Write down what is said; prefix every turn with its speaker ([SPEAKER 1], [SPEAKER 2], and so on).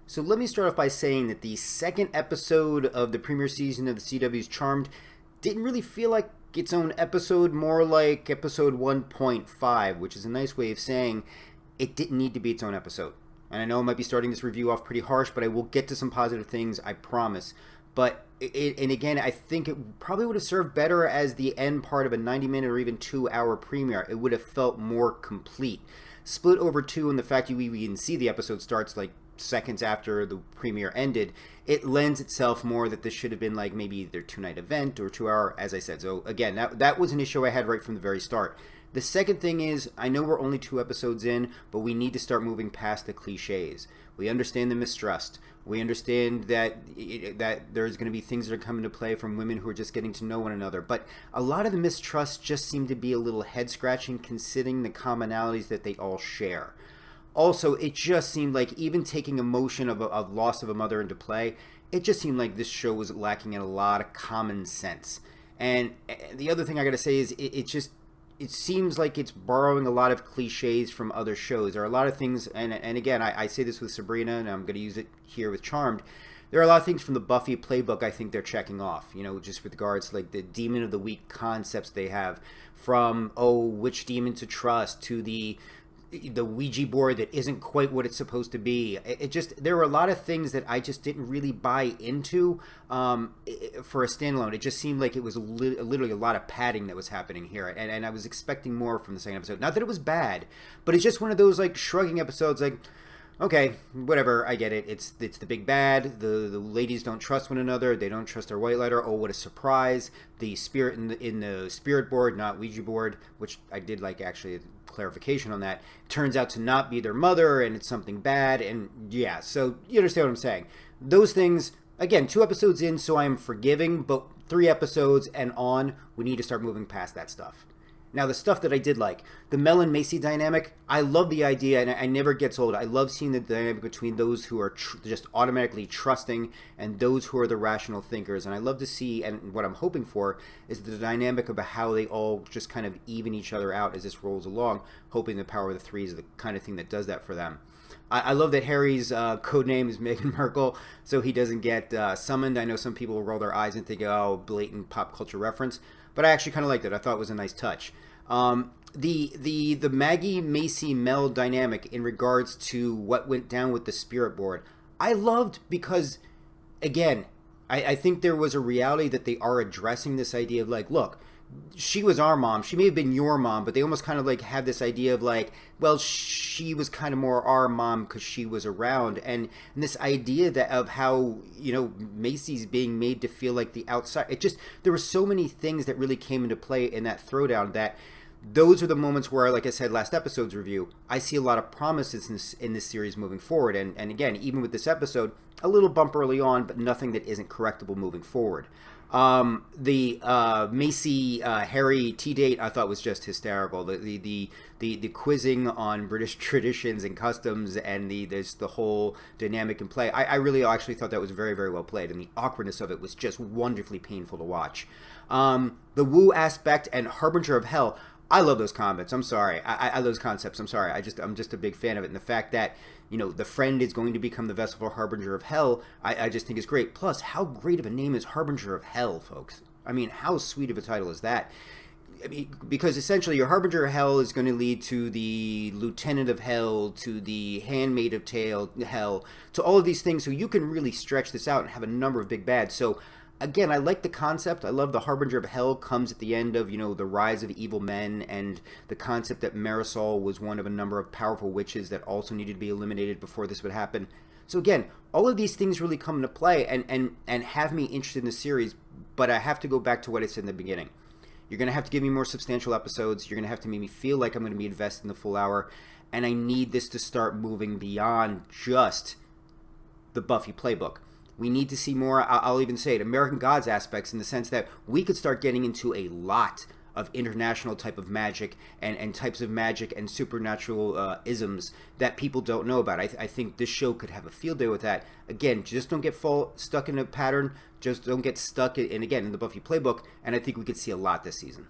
[SPEAKER 1] So let me start off by saying that the second episode of the premiere season of the CW's Charmed didn't really feel like its own episode, more like episode 1.5, which is a nice way of saying it didn't need to be its own episode. And I know I might be starting this review off pretty harsh, but I will get to some positive things, I promise. But, and again, I think it probably would have served better as the end part of a 90-minute or even 2-hour premiere. It would have felt more complete. Split over two, and the fact you even see the episode starts like seconds after the premiere ended, it lends itself more that this should have been like maybe either 2-night event or 2-hour, as I said. So again, that was an issue I had right from the very start. The second thing is, I know we're only 2 episodes in, but we need to start moving past the cliches. We understand the mistrust. We understand that there's going to be things that are coming to play from women who are just getting to know one another. But a lot of the mistrust just seemed to be a little head-scratching considering the commonalities that they all share. Also, it just seemed like even taking emotion of loss of a mother into play, it just seemed like this show was lacking in a lot of common sense. And the other thing I got to say is it seems like it's borrowing a lot of cliches from other shows. There are a lot of things, and again, I say this with Sabrina, and I'm going to use it here with Charmed. There are a lot of things from the Buffy playbook I think they're checking off, just with regards to like the Demon of the Week concepts they have, from, which demon to trust, to the Ouija board that isn't quite what it's supposed to be. There were a lot of things that I just didn't really buy into for a standalone. It just seemed like it was literally a lot of padding that was happening here, and I was expecting more from the second episode. Not that it was bad, but it's just one of those like shrugging episodes, like, okay, whatever, I get it. It's the big bad. The ladies don't trust one another. They don't trust their whitelighter. Oh, what a surprise. The spirit in the spirit board, not Ouija board, which I did like actually clarification on that, turns out to not be their mother, and it's something bad. And yeah, so you understand what I'm saying. Those things, again, 2 episodes in, so I'm forgiving, but 3 episodes and on, we need to start moving past that stuff. Now, the stuff that I did like, the Mel and Macy dynamic, I love the idea, and I never gets old. I love seeing the dynamic between those who are just automatically trusting and those who are the rational thinkers. And I love to see, and what I'm hoping for, is the dynamic about how they all just kind of even each other out as this rolls along, hoping the power of the 3 is the kind of thing that does that for them. I love that Harry's code name is Meghan Markle, so he doesn't get summoned. I know some people will roll their eyes and think, oh, blatant pop culture reference, but I actually kind of liked it. I thought it was a nice touch. The Maggie, Macy, Mel dynamic in regards to what went down with the spirit board, I loved because, again, I think there was a reality that they are addressing this idea of like, look, she was our mom. She may have been your mom, but they almost kind of like have this idea of like, well, she was kind of more our mom because she was around. And this idea that of how, Macy's being made to feel like the outside. There were so many things that really came into play in that throwdown that those are the moments where, like I said, last episode's review, I see a lot of promises in this series moving forward. And again, even with this episode, a little bump early on, but nothing that isn't correctable moving forward. The Macy Harry tea date I thought was just hysterical. The quizzing on British traditions and customs, and there's the whole dynamic in play. I really actually thought that was very, very well played, and the awkwardness of it was just wonderfully painful to watch. The woo aspect and Harbinger of Hell, I love those comments. I'm sorry. I love those concepts. I'm sorry. I'm just a big fan of it. And the fact that, the friend is going to become the vessel for Harbinger of Hell, I just think is great. Plus, how great of a name is Harbinger of Hell, folks? I mean, how sweet of a title is that? I mean, because essentially your Harbinger of Hell is going to lead to the Lieutenant of Hell, to the Handmaid of Hell, to all of these things. So you can really stretch this out and have a number of big bads. So again, I like the concept. I love the Harbinger of Hell comes at the end of, the rise of evil men, and the concept that Marisol was one of a number of powerful witches that also needed to be eliminated before this would happen. So again, all of these things really come into play and have me interested in the series, but I have to go back to what I said in the beginning. You're going to have to give me more substantial episodes. You're going to have to make me feel like I'm going to be invested in the full hour, and I need this to start moving beyond just the Buffy playbook. We need to see more, I'll even say it, American Gods aspects, in the sense that we could start getting into a lot of international type of magic and types of magic and supernatural isms that people don't know about. I think this show could have a field day with that. Again, just don't get stuck in a pattern. Just don't get stuck in the Buffy playbook. And I think we could see a lot this season.